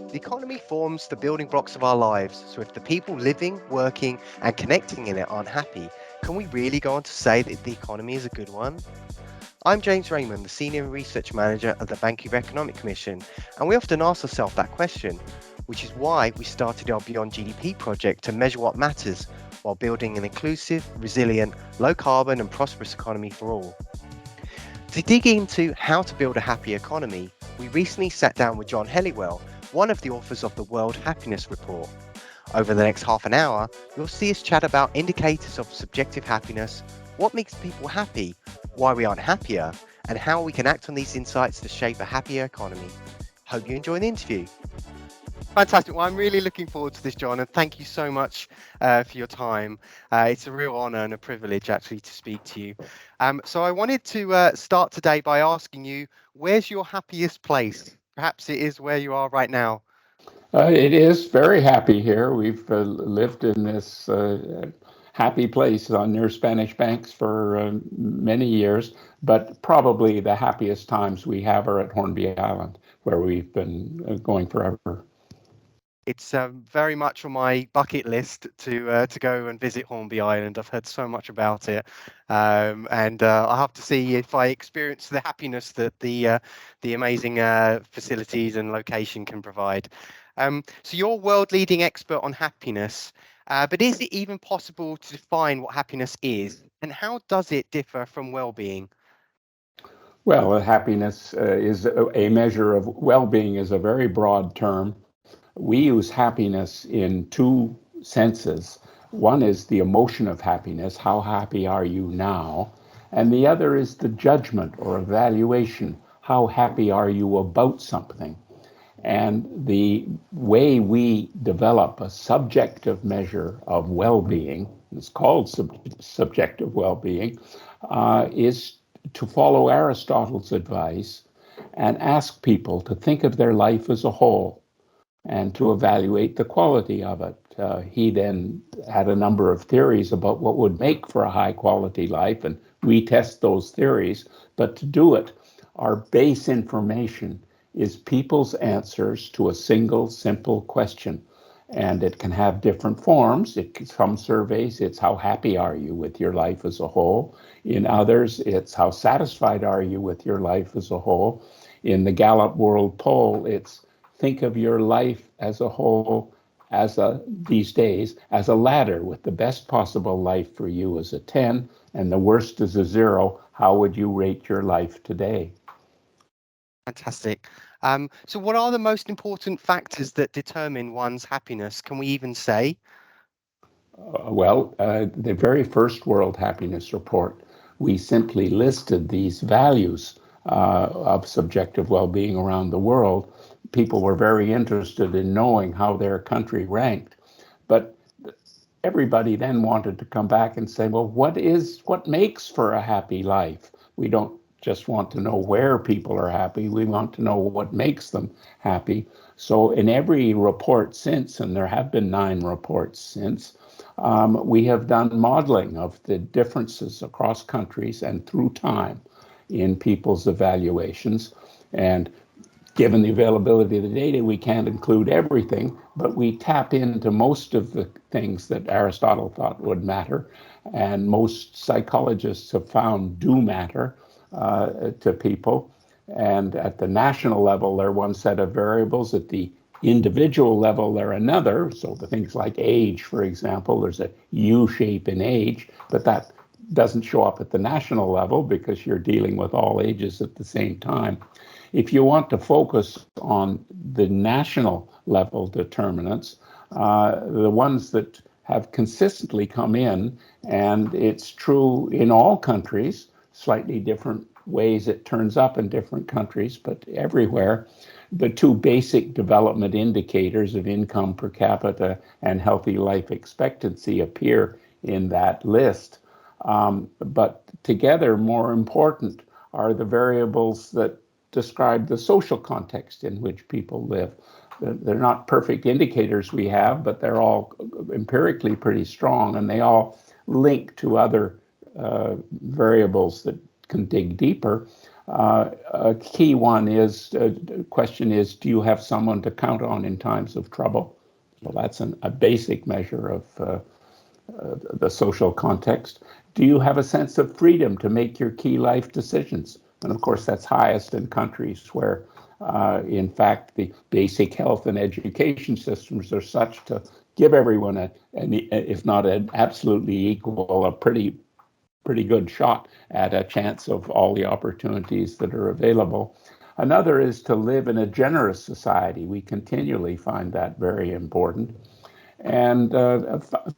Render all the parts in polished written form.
The economy forms the building blocks of our lives, so if the people living, working, and connecting in it aren't happy, can we really go on to say that the economy is a good one? I'm James Raymond, the Senior Research Manager at the Vancouver Economic Commission, and we often ask ourselves that question, which is why we started our Beyond GDP project to measure what matters while building an inclusive, resilient, low carbon, and prosperous economy for all. To dig into how to build a happy economy, we recently sat down with John Helliwell, one of the authors of the World Happiness Report. Over the next half an hour, you'll see us chat about indicators of subjective happiness, what makes people happy, why we aren't happier, and how we can act on these insights to shape a happier economy. Hope you enjoy the interview. Fantastic. Well, I'm really looking forward to this, John, and thank you so much for your time. It's a real honour and a privilege actually to speak to you. So I wanted to start today by asking you, where's your happiest place? Perhaps it is where you are right now. It is very happy here. We've lived in this happy place on near Spanish Banks for many years, but probably the happiest times we have are at Hornby Island, where we've been going forever. It's very much on my bucket list to go and visit Hornby Island. I've heard so much about it, and I'll have to see if I experience the happiness that the amazing facilities and location can provide. So you're world-leading expert on happiness, but is it even possible to define what happiness is, and how does it differ from well-being? Well, happiness is a measure of well-being is a very broad term. We use happiness in two senses. One is the emotion of happiness, how happy are you now? And the other is the judgment or evaluation, how happy are you about something? And the way we develop a subjective measure of well-being, it's called subjective well-being, is to follow Aristotle's advice and ask people to think of their life as a whole and to evaluate the quality of it. He then had a number of theories about what would make for a high quality life, and we test those theories. But to do it, our base information is people's answers to a single simple question. And it can have different forms. Some surveys, it's how happy are you with your life as a whole. In others, it's how satisfied are you with your life as a whole. In the Gallup World Poll, it's think of your life as a whole these days as a ladder with the best possible life for you as a 10 and the worst as a 0. How would you rate your life today? Fantastic. So what are the most important factors that determine one's happiness? Can we even say? The very first World Happiness Report, we simply listed these values of subjective well-being around the world. People were very interested in knowing how their country ranked. But everybody then wanted to come back and say, well, what makes for a happy life? We don't just want to know where people are happy. We want to know what makes them happy. So in every report since, and there have been 9 reports since, we have done modeling of the differences across countries and through time in people's evaluations. And given the availability of the data, we can't include everything, but we tap into most of the things that Aristotle thought would matter, and most psychologists have found do matter to people. And at the national level, they're one set of variables. At the individual level, they're another. So the things like age, for example, there's a U shape in age, but that doesn't show up at the national level because you're dealing with all ages at the same time. If you want to focus on the national level determinants, the ones that have consistently come in, and it's true in all countries, slightly different ways it turns up in different countries, but everywhere, the 2 basic development indicators of income per capita and healthy life expectancy appear in that list. But together, more important are the variables that describe the social context in which people live. They're not perfect indicators we have, but they're all empirically pretty strong, and they all link to other variables that can dig deeper. A key one is, the question is, do you have someone to count on in times of trouble? So that's a basic measure of the social context. Do you have a sense of freedom to make your key life decisions? And of course, that's highest in countries where, in fact, the basic health and education systems are such to give everyone if not an absolutely equal, a pretty good shot at a chance of all the opportunities that are available. Another is to live in a generous society. We continually find that very important. And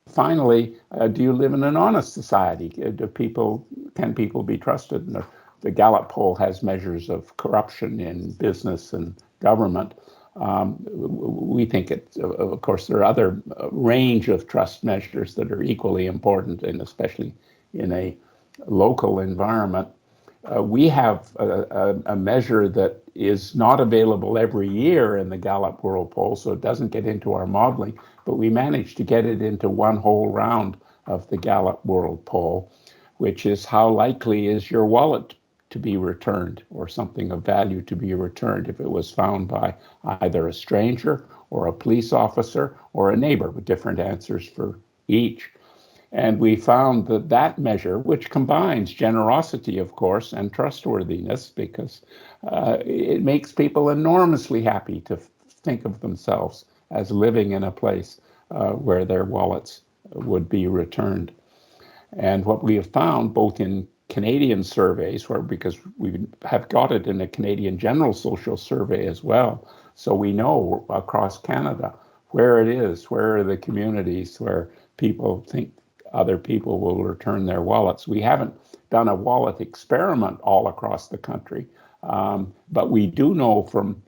finally, do you live in an honest society? Can people be trusted? And the Gallup poll has measures of corruption in business and government. We think of course, there are other range of trust measures that are equally important, and especially in a local environment. We have a measure that is not available every year in the Gallup World Poll, so it doesn't get into our modeling, but we managed to get it into one whole round of the Gallup World Poll, which is how likely is your wallet to be returned, or something of value to be returned, if it was found by either a stranger or a police officer or a neighbor, with different answers for each. And we found that measure, which combines generosity, of course, and trustworthiness, because it makes people enormously happy to think of themselves as living in a place where their wallets would be returned. And what we have found, both in Canadian surveys, because we have got it in a Canadian General Social Survey as well, so we know across Canada where it is, where are the communities where people think other people will return their wallets. We haven't done a wallet experiment all across the country, but we do know from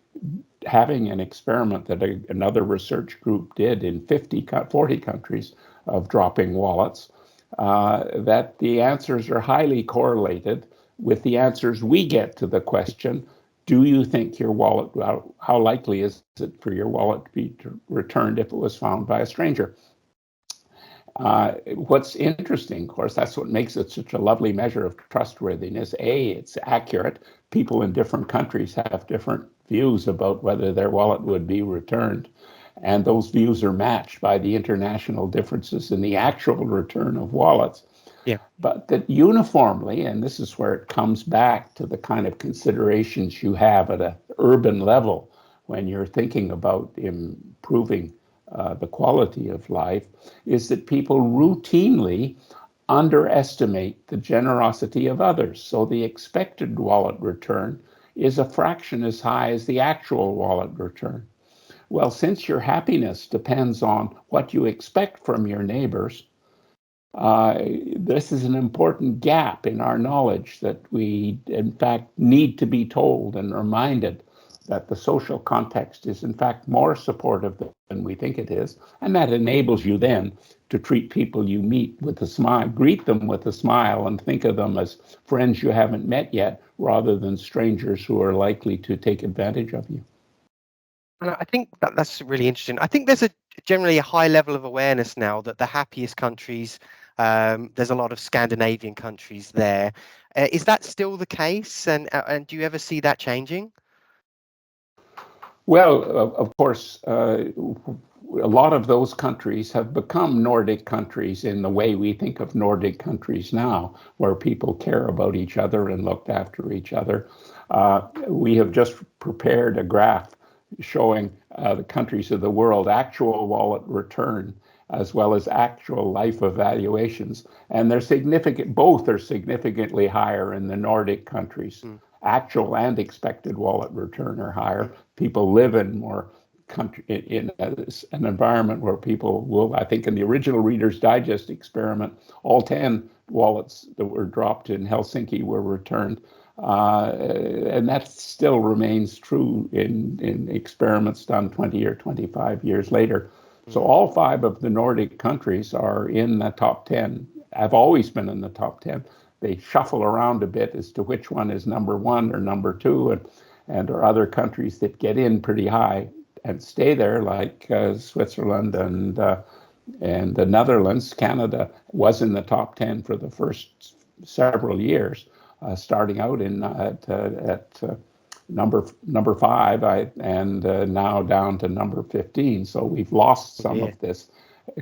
having an experiment that another research group did in 40 countries of dropping wallets, that the answers are highly correlated with the answers we get to the question, do you think your wallet, how likely is it for your wallet to be returned if it was found by a stranger? What's interesting, of course, that's what makes it such a lovely measure of trustworthiness. It's accurate. People in different countries have different views about whether their wallet would be returned. And those views are matched by the international differences in the actual return of wallets. Yeah. But that uniformly, and this is where it comes back to the kind of considerations you have at an urban level when you're thinking about improving the quality of life, is that people routinely underestimate the generosity of others. So the expected wallet return is a fraction as high as the actual wallet return. Well, since your happiness depends on what you expect from your neighbors, this is an important gap in our knowledge that we, in fact, need to be told and reminded that the social context is, in fact, more supportive than we think it is. And that enables you then to treat people you meet with a smile, greet them with a smile, and think of them as friends you haven't met yet, rather than strangers who are likely to take advantage of you. And I think that's really interesting. I think there's generally a high level of awareness now that the happiest countries, there's a lot of Scandinavian countries there. Is that still the case? And do you ever see that changing? Well, of course, a lot of those countries have become Nordic countries in the way we think of Nordic countries now, where people care about each other and look after each other. We have just prepared a graph showing the countries of the world actual wallet return as well as actual life evaluations. And they're significant, both are significantly higher in the Nordic countries. Actual and expected wallet return are higher. People live in more country in an environment where people will, I think in the original Reader's Digest experiment, all 10 wallets that were dropped in Helsinki were returned. And that still remains true in experiments done 20 or 25 years later. So all 5 of the Nordic countries are in the top 10, have always been in the top 10. They shuffle around a bit as to which one is number 1 or number 2, and there are other countries that get in pretty high and stay there, like Switzerland and the Netherlands. Canada was in the top 10 for the first several years. starting out at number 5, and now down to number 15. So we've lost some of this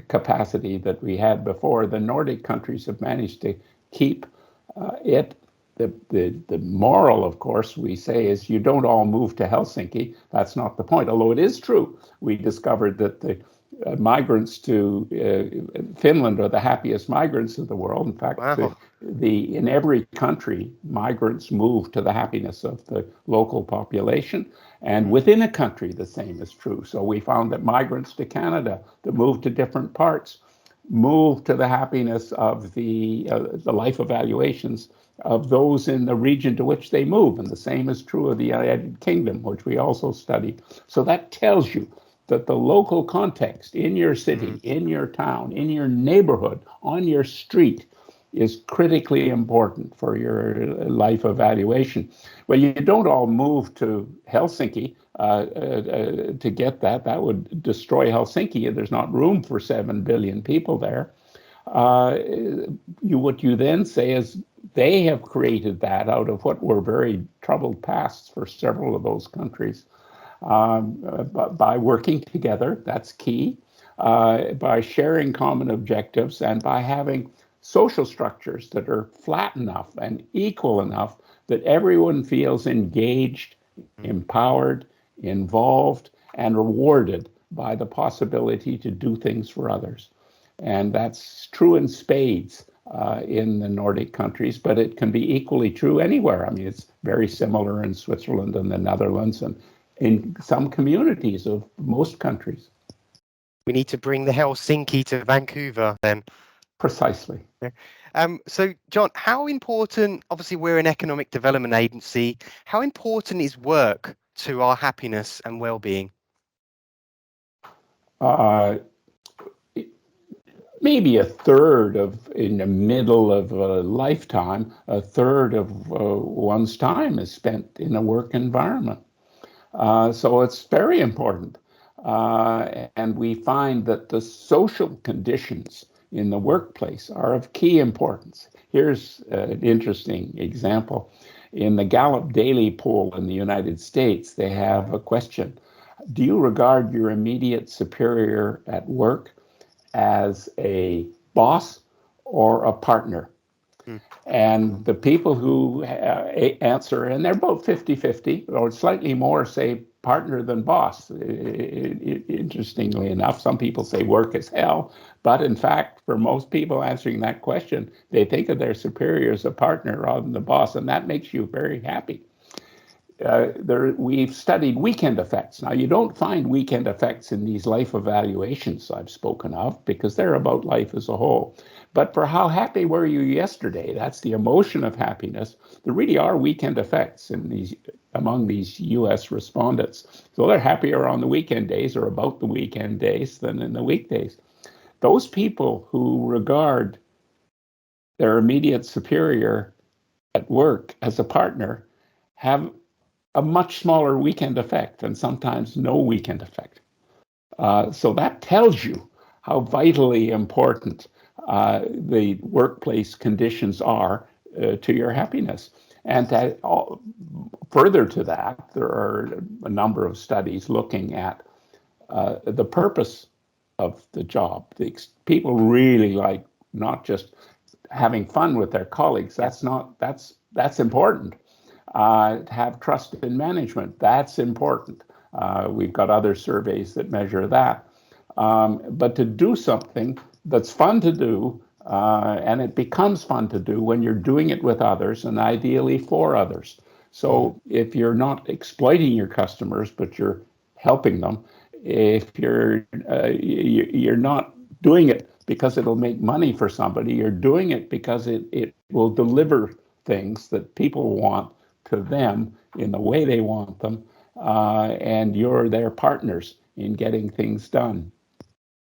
capacity that we had before. The Nordic countries have managed to keep it. The moral, of course, we say is you don't all move to Helsinki. That's not the point, although it is true. We discovered that the migrants to Finland are the happiest migrants in the world. In fact, Wow. in every country, migrants move to the happiness of the local population. And within a country, the same is true. So we found that migrants to Canada that move to different parts move to the happiness of the life evaluations of those in the region to which they move. And the same is true of the United Kingdom, which we also studied. So that tells you that the local context in your city, in your town, in your neighborhood, on your street is critically important for your life evaluation. Well, you don't all move to Helsinki to get that. That would destroy Helsinki. There's not room for 7 billion people there. What you then say is they have created that out of what were very troubled pasts for several of those countries. By working together, that's key, by sharing common objectives, and by having social structures that are flat enough and equal enough that everyone feels engaged, empowered, involved, and rewarded by the possibility to do things for others. And that's true in spades in the Nordic countries, but it can be equally true anywhere. I mean, it's very similar in Switzerland and the Netherlands and in some communities of most countries. We need to bring the Helsinki to Vancouver then. Precisely. So, John, how important, obviously we're an economic development agency, how important is work to our happiness and well-being? Maybe a third in the middle of a lifetime, a third of one's time is spent in a work environment. So it's very important. And we find that the social conditions in the workplace are of key importance. Here's an interesting example. In the Gallup Daily poll in the United States, they have a question. Do you regard your immediate superior at work as a boss or a partner? And the people who answer, and they're both 50-50, or slightly more say partner than boss. Interestingly enough, some people say work is hell, but in fact, for most people answering that question, they think of their superior as a partner rather than the boss, and that makes you very happy. We've studied weekend effects. Now, you don't find weekend effects in these life evaluations I've spoken of because they're about life as a whole. But for how happy were you yesterday, that's the emotion of happiness. There really are weekend effects among these US respondents. So they're happier on the weekend days or about the weekend days than in the weekdays. Those people who regard their immediate superior at work as a partner have a much smaller weekend effect and sometimes no weekend effect. So that tells you how vitally important the workplace conditions are to your happiness. And further to that, there are a number of studies looking at the purpose of the job. People really like not just having fun with their colleagues. That's important. Have trust in management. That's important. We've got other surveys that measure that. But to do something that's fun to do, and it becomes fun to do when you're doing it with others and ideally for others. So if you're not exploiting your customers, but you're helping them, if you're not doing it because it'll make money for somebody, you're doing it because it will deliver things that people want to them in the way they want them, and you're their partners in getting things done.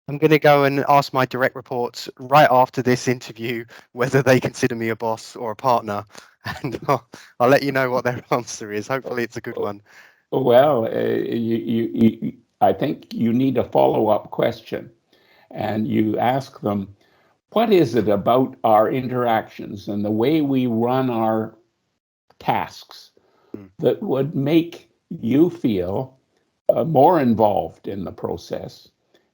I'm going to go and ask my direct reports right after this interview whether they consider me a boss or a partner, and I'll let you know what their answer is. Hopefully it's a good one. Well, I think you need a follow-up question, and you ask them, what is it about our interactions and the way we run our tasks Mm. that would make you feel more involved in the process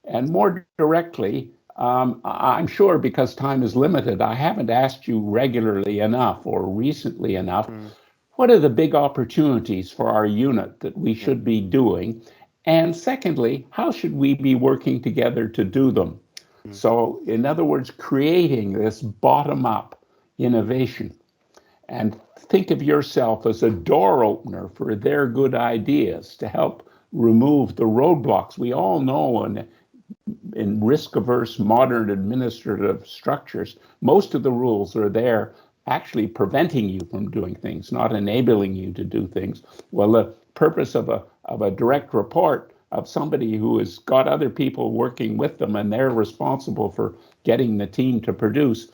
and more directly. I'm sure because time is limited, I haven't asked you regularly enough or recently enough, Mm. what are the big opportunities for our unit that we Yeah. should be doing? And secondly, how should we be working together to do them? Mm. So, in other words, creating this bottom up innovation. And think of yourself as a door opener for their good ideas to help remove the roadblocks. We all know in risk averse modern administrative structures, most of the rules are there actually preventing you from doing things, not enabling you to do things. Well, the purpose of a direct report of somebody who has got other people working with them and they're responsible for getting the team to produce,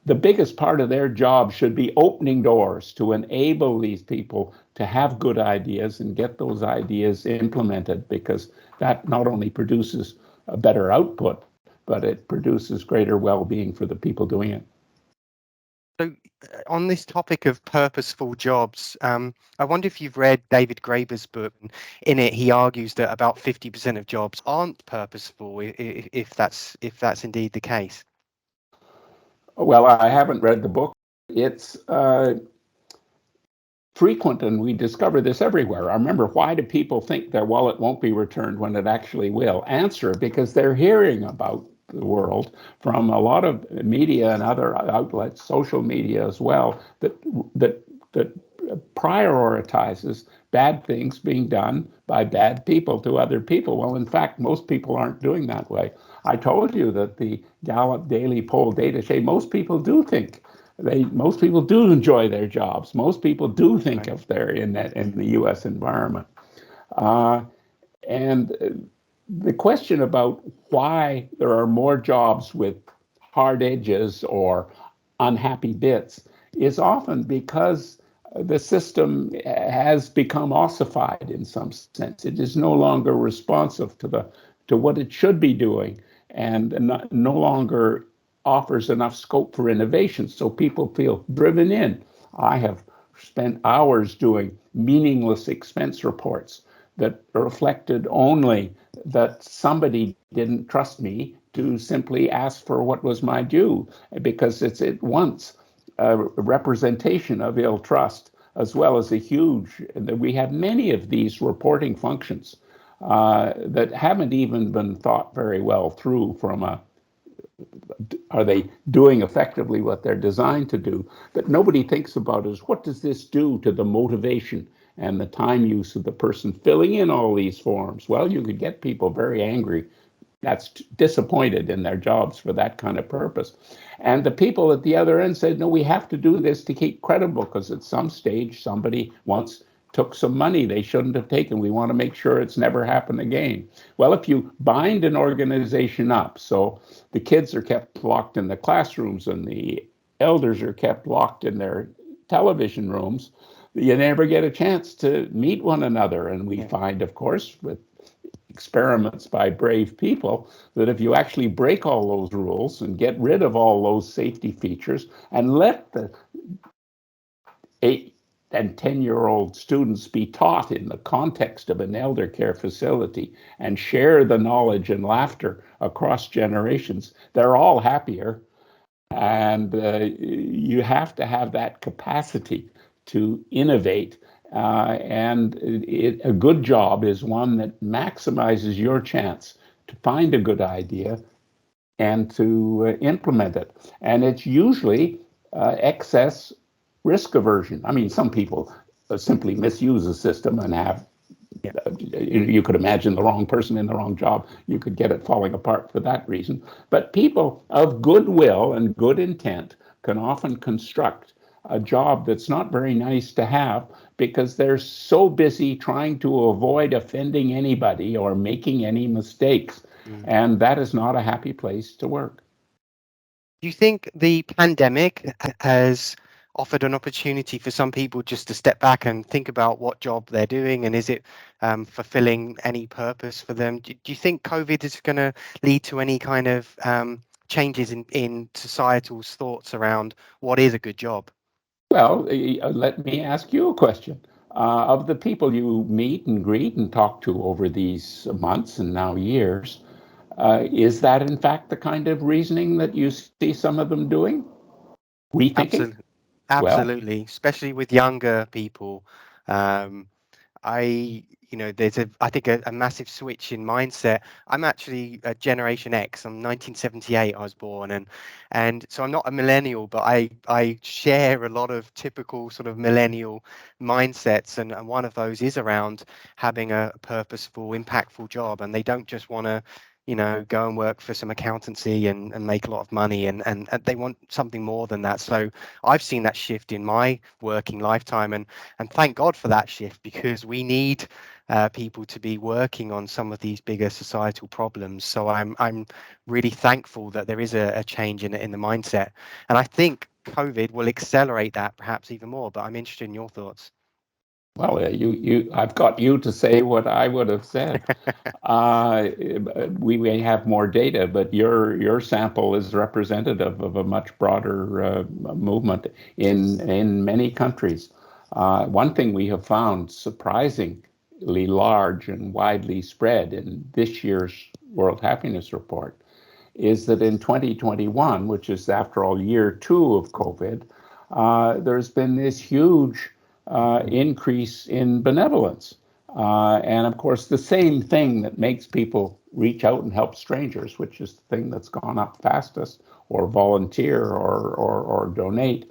the biggest part of their job should be opening doors to enable these people to have good ideas and get those ideas implemented, because that not only produces a better output, but it produces greater well-being for the people doing it. So, on this topic of purposeful jobs, I wonder if you've read David Graeber's book. In it, he argues that about 50% of jobs aren't purposeful, if that's indeed the case. Well, I haven't read the book. It's frequent, and we discover this everywhere. I remember, why do people think their wallet won't be returned when it actually will? Answer: because they're hearing about the world from a lot of media and other outlets, social media as well, that prioritizes bad things being done by bad people to other people. Well, in fact, most people aren't doing that way. I told you that the Gallup Daily Poll data say most people do think most people do enjoy their jobs. Most people do think Right. of they're in the U.S. environment. Uh, and the question about why there are more jobs with hard edges or unhappy bits is often because the system has become ossified in some sense. It is no longer responsive to what it should be doing, and no longer offers enough scope for innovation. So people feel driven in. I have spent hours doing meaningless expense reports that reflected only that somebody didn't trust me to simply ask for what was my due, because it's at once a representation of ill trust as well as a huge, we have many of these reporting functions that haven't even been thought very well through from a, are they doing effectively what they're designed to do? But nobody thinks about is, what does this do to the motivation and the time use of the person filling in all these forms? Well, you could get people very angry, that's disappointed in their jobs for that kind of purpose. And the people at the other end said, no, we have to do this to keep credible, because at some stage somebody once took some money they shouldn't have taken. We want to make sure it's never happened again. Well, if you bind an organization up so the kids are kept locked in the classrooms and the elders are kept locked in their television rooms, you never get a chance to meet one another. And we find, of course, with experiments by brave people, that if you actually break all those rules and get rid of all those safety features and let the 8 and 10-year-old students be taught in the context of an elder care facility and share the knowledge and laughter across generations, they're all happier. And you have to have that capacity to innovate. A good job is one that maximizes your chance to find a good idea and to implement it. And it's usually excess risk aversion. I mean, some people simply misuse a system and have, you could imagine the wrong person in the wrong job. You could get it falling apart for that reason. But people of goodwill and good intent can often construct a job that's not very nice to have, because they're so busy trying to avoid offending anybody or making any mistakes. And that is not a happy place to work. Do you think the pandemic has offered an opportunity for some people just to step back and think about what job they're doing, and is it fulfilling any purpose for them? Do you think COVID is going to lead to any kind of changes in societal's thoughts around what is a good job? Well, let me ask you a question. Of the people you meet and greet and talk to over these months and now years, is that in fact the kind of reasoning that you see some of them doing? Rethinking? Absolutely, Well, absolutely, especially with younger people. Um, I, there's I think a massive switch in mindset. I'm actually a Generation X. I'm 1978. I was born, and so I'm not a millennial, but I share a lot of typical sort of millennial mindsets, and one of those is around having a purposeful, impactful job, and they don't just want to. Go and work for some accountancy and make a lot of money, and they want something more than that. So I've seen that shift in my working lifetime, and thank God for that shift, because we need people to be working on some of these bigger societal problems. So I'm really thankful that there is a change in the mindset, and I think COVID will accelerate that perhaps even more. But I'm interested in your thoughts. well, I've got you to say what I would have said. Uh, we may have more data, but your sample is representative of a much broader movement in many countries. One thing we have found surprisingly large and widely spread in this year's World Happiness Report is that in 2021, which is after all year two of COVID, there's been this huge increase in benevolence. And of course, the same thing that makes people reach out and help strangers, which is the thing that's gone up fastest, or volunteer or donate,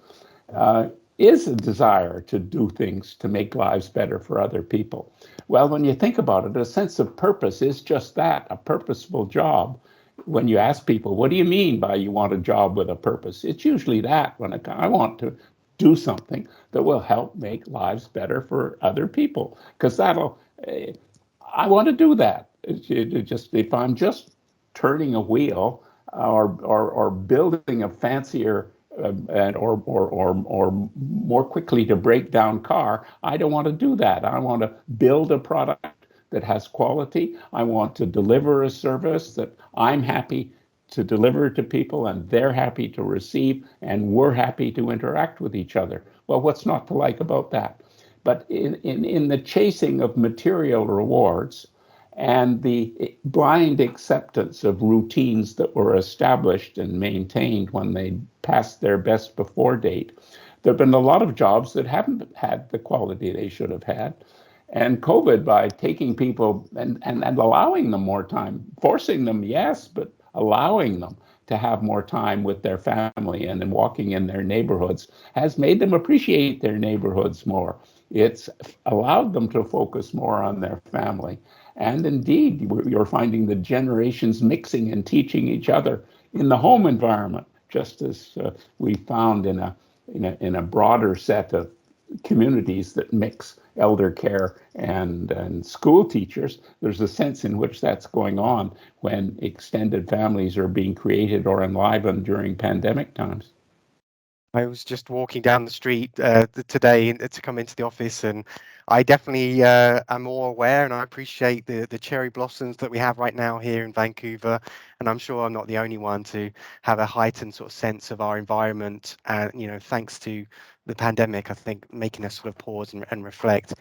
uh, is a desire to do things to make lives better for other people. Well, when you think about it, a sense of purpose is just that, a purposeful job. When you ask people, what do you mean by you want a job with a purpose? It's usually that, when I want to do something that will help make lives better for other people, because I want to do that. Just if I'm just turning a wheel or building a fancier or more quickly to break down car, I don't want to do that. I want to build a product that has quality. I want to deliver a service that I'm happy to deliver to people and they're happy to receive and we're happy to interact with each other. Well, what's not to like about that? But in the chasing of material rewards and the blind acceptance of routines that were established and maintained when they passed their best before date, there have been a lot of jobs that haven't had the quality they should have had. And COVID, by taking people and allowing them more time, forcing them, yes, but allowing them to have more time with their family and then walking in their neighborhoods, has made them appreciate their neighborhoods more. It's allowed them to focus more on their family. And indeed, you're finding the generations mixing and teaching each other in the home environment, just as we found in a broader set of communities that mix elder care and school teachers. There's a sense in which that's going on when extended families are being created or enlivened during pandemic times. I was just walking down the street today to come into the office, and I definitely am more aware, and I appreciate the cherry blossoms that we have right now here in Vancouver. And I'm sure I'm not the only one to have a heightened sort of sense of our environment, and thanks to the pandemic, I think making us sort of pause and reflect.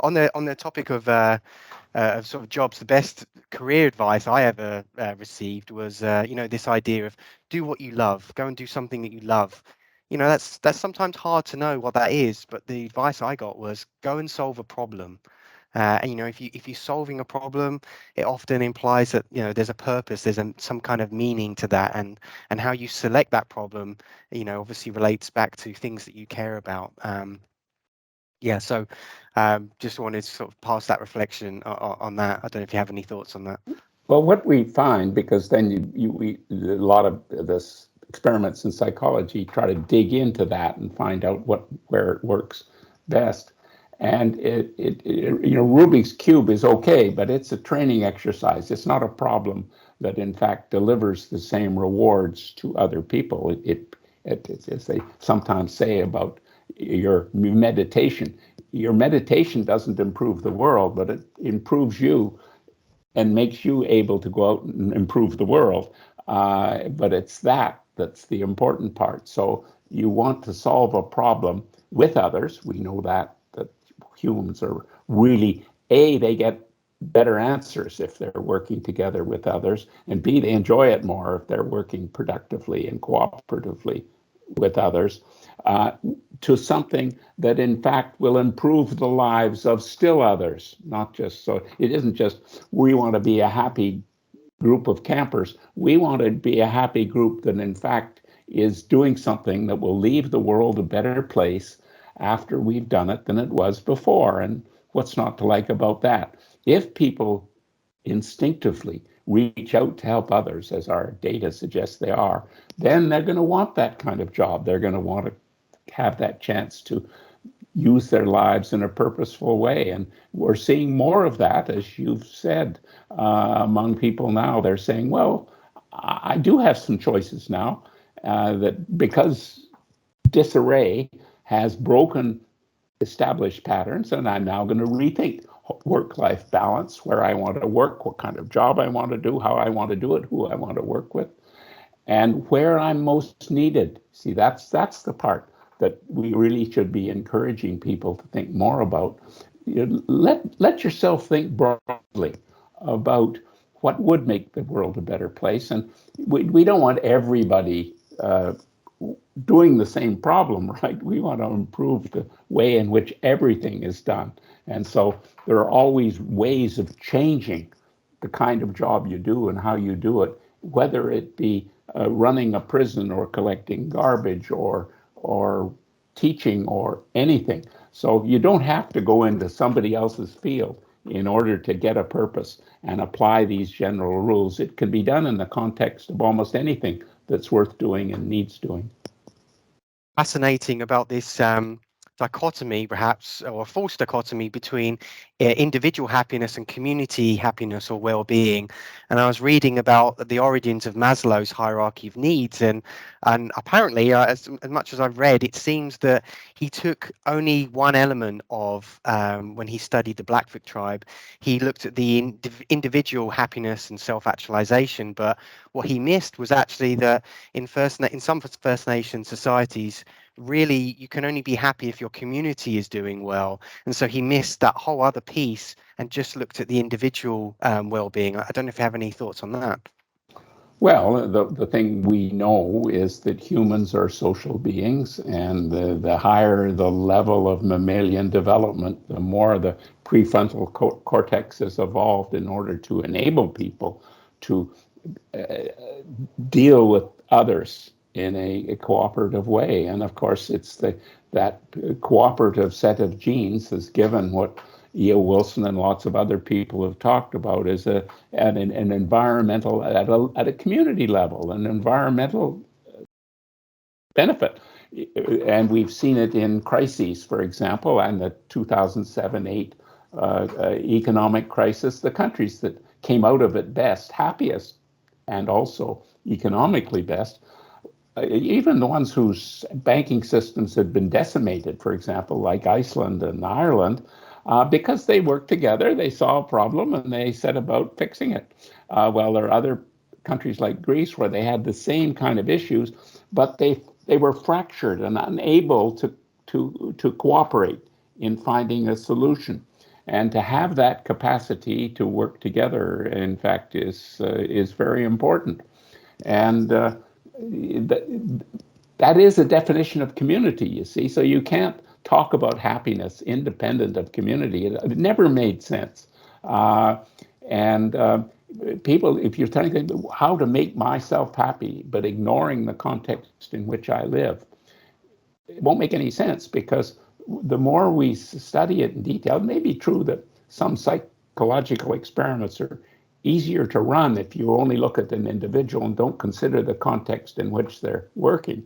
On the topic of sort of jobs, the best career advice I ever received was this idea of do what you love, go and do something that you love. That's sometimes hard to know what that is, but the advice I got was go and solve a problem. And if you're solving a problem, it often implies that there's a purpose, there's some kind of meaning to that, and how you select that problem, obviously relates back to things that you care about. Yeah, so just wanted to sort of pass that reflection on that. I don't know if you have any thoughts on that. Well, what we find, because then a lot of this experiments in psychology try to dig into that and find out where it works best. And Rubik's cube is okay, but it's a training exercise. It's not a problem that in fact delivers the same rewards to other people. It's as they sometimes say about your meditation. Your meditation doesn't improve the world, but it improves you and makes you able to go out and improve the world. But it's that's the important part. So you want to solve a problem with others. We know that humans are really, A, they get better answers if they're working together with others, and B, they enjoy it more if they're working productively and cooperatively with others, to something that in fact will improve the lives of still others, not just, so it isn't just we want to be a happy group of campers. We want to be a happy group that in fact is doing something that will leave the world a better place after we've done it than it was before. And what's not to like about that? If people instinctively reach out to help others, as our data suggests they are, then they're going to want that kind of job. They're going to want to have that chance to use their lives in a purposeful way. And we're seeing more of that, as you've said, among people now. They're saying, well, I do have some choices now, that because disarray has broken established patterns, and I'm now going to rethink work-life balance, where I want to work, what kind of job I want to do, how I want to do it, who I want to work with, and where I'm most needed. See, that's the part that we really should be encouraging people to think more about. Let yourself think broadly about what would make the world a better place. And we don't want everybody doing the same problem, right? We want to improve the way in which everything is done. And so there are always ways of changing the kind of job you do and how you do it, whether it be running a prison or collecting garbage or teaching or anything. So you don't have to go into somebody else's field in order to get a purpose and apply these general rules. It can be done in the context of almost anything that's worth doing and needs doing. Fascinating about this dichotomy, perhaps, or a false dichotomy between individual happiness and community happiness or well-being. And I was reading about the origins of Maslow's hierarchy of needs, and apparently, as much as I've read, it seems that he took only one element of when he studied the Blackfoot tribe. He looked at the individual happiness and self-actualization, but what he missed was actually that in some First Nation societies, really you can only be happy if your community is doing well. And so he missed that whole other piece and just looked at the individual well-being. I don't know if you have any thoughts on that. Well, the thing we know is that humans are social beings, and the higher the level of mammalian development, the more the prefrontal cortex has evolved in order to enable people to deal with others in a cooperative way. And of course, it's that cooperative set of genes has given what E.O. Wilson and lots of other people have talked about is an environmental, at a community level, an environmental benefit. And we've seen it in crises, for example, and the 2007-8 economic crisis. The countries that came out of it best, happiest, and also economically best, even the ones whose banking systems had been decimated, for example, like Iceland and Ireland, because they worked together, they saw a problem and they set about fixing it. Well, there are other countries like Greece where they had the same kind of issues, but they were fractured and unable to cooperate in finding a solution. And to have that capacity to work together, in fact, is very important. And that is a definition of community, you see. So you can't talk about happiness independent of community. It never made sense. People, if you're telling them how to make myself happy, but ignoring the context in which I live, it won't make any sense, because the more we study it in detail, it may be true that some psychological experiments are easier to run if you only look at an individual and don't consider the context in which they're working.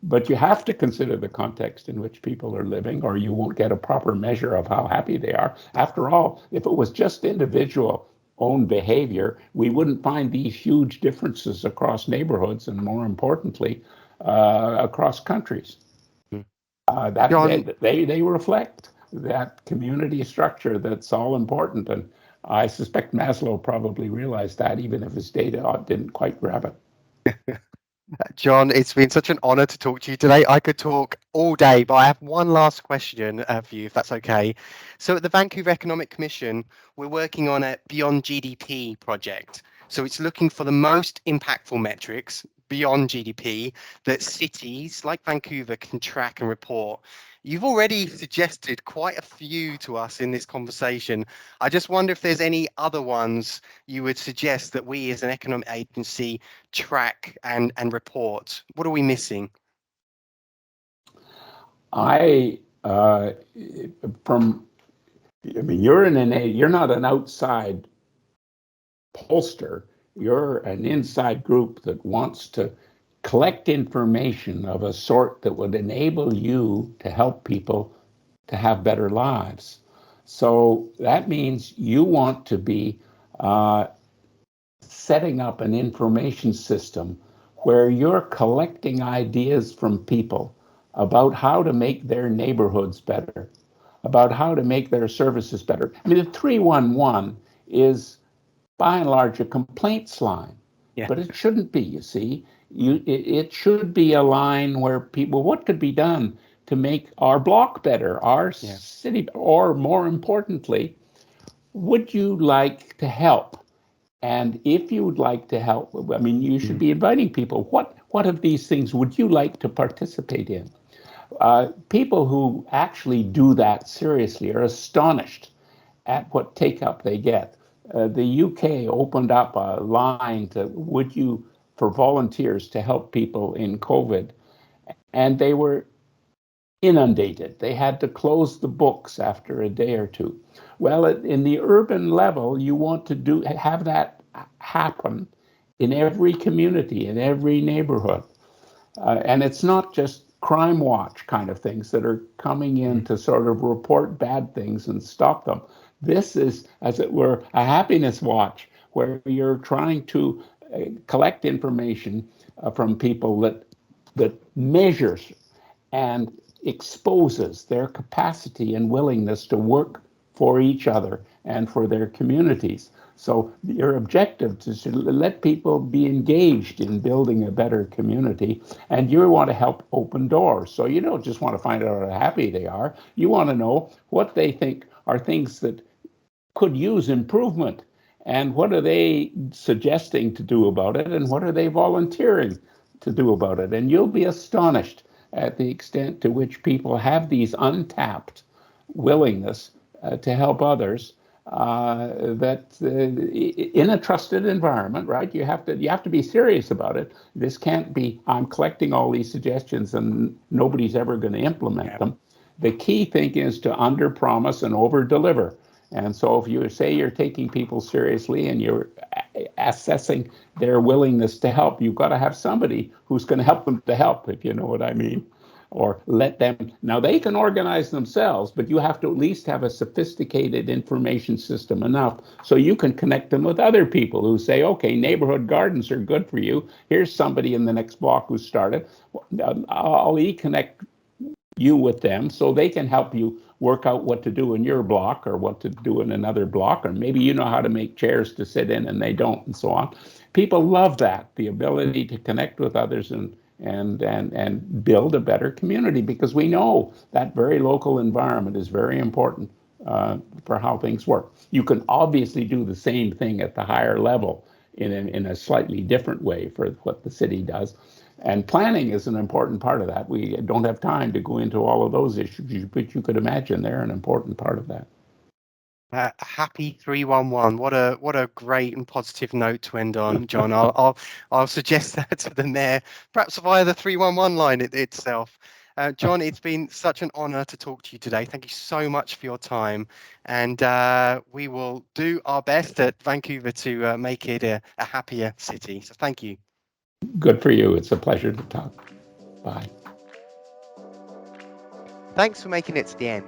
But you have to consider the context in which people are living, or you won't get a proper measure of how happy they are. After all, if it was just individual own behavior, we wouldn't find these huge differences across neighborhoods, and more importantly, across countries. They reflect that community structure that's all important. And I suspect Maslow probably realized that, even if his data didn't quite grab it. John, it's been such an honor to talk to you today. I could talk all day, but I have one last question for you, if that's okay. So, at the Vancouver Economic Commission, we're working on a Beyond GDP project. So, it's looking for the most impactful metrics beyond GDP that cities like Vancouver can track and report. You've already suggested quite a few to us in this conversation. I just wonder if there's any other ones you would suggest that we as an economic agency track and report? What are we missing? I from I mean, you're not an outside pollster. You're an inside group that wants to collect information of a sort that would enable you to help people to have better lives. So that means you want to be setting up an information system where you're collecting ideas from people about how to make their neighborhoods better, about how to make their services better. I mean, the 311 is by and large a complaints line, Yeah. but it shouldn't be, you see. It should be a line where people, what could be done to make our block better, our Yeah. city, or more importantly, would you like to help? And if you would like to help, I mean, you should be inviting people. What of these things would you like to participate in? People who actually do that seriously are astonished at what take up they get. The UK opened up a line to for volunteers to help people in COVID, and they were inundated. They had to close the books after a day or two. Well, in the urban level, you want to have that happen in every community, in every neighborhood. And it's not just crime watch kind of things that are coming in to sort of report bad things and stop them. This is, as it were, a happiness watch where you're trying to collect information from people that measures and exposes their capacity and willingness to work for each other and for their communities. So your objective is to let people be engaged in building a better community, and you want to help open doors. So you don't just want to find out how happy they are. You want to know what they think are things that could use improvement, and what are they suggesting to do about it, and what are they volunteering to do about it. And you'll be astonished at the extent to which people have these untapped willingness to help others, in a trusted environment, right? You have to be serious about it. This can't be, I'm collecting all these suggestions and nobody's ever going to implement them. The key thing is to under promise and over deliver. And so if you say you're taking people seriously and you're assessing their willingness to help, you've got to have somebody who's going to help them to help, if you know what I mean. Or let them, now they can organize themselves, but you have to at least have a sophisticated information system enough so you can connect them with other people who say, okay, neighborhood gardens are good for you. Here's somebody in the next block who started. I'll e-connect you with them so they can help you work out what to do in your block or what to do in another block, or maybe you know how to make chairs to sit in and they don't, and so on. People love that, the ability to connect with others and build a better community, because we know that very local environment is very important for how things work. You can obviously do the same thing at the higher level in a slightly different way for what the city does. And planning is an important part of that. We don't have time to go into all of those issues, but you could imagine they're an important part of that. Happy 311. What a great and positive note to end on, John. I'll suggest that to the mayor, perhaps via the 311 line itself. John, it's been such an honor to talk to you today. Thank you so much for your time, and we will do our best at Vancouver to make it a happier city. So thank you. Good for you. It's a pleasure to talk. Bye. Thanks for making it to the end.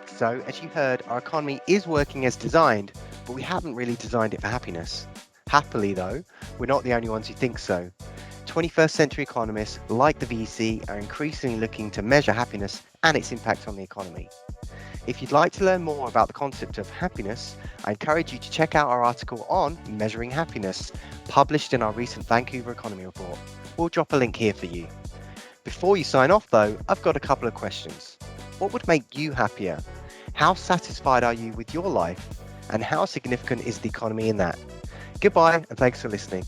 So, as you heard, our economy is working as designed, but we haven't really designed it for happiness. Happily, though, we're not the only ones who think so. 21st century economists, like the VC, are increasingly looking to measure happiness and its impact on the economy. If you'd like to learn more about the concept of happiness, I encourage you to check out our article on measuring happiness, published in our recent Vancouver Economy Report. We'll drop a link here for you. Before you sign off though, I've got a couple of questions. What would make you happier? How satisfied are you with your life? And how significant is the economy in that? Goodbye and thanks for listening.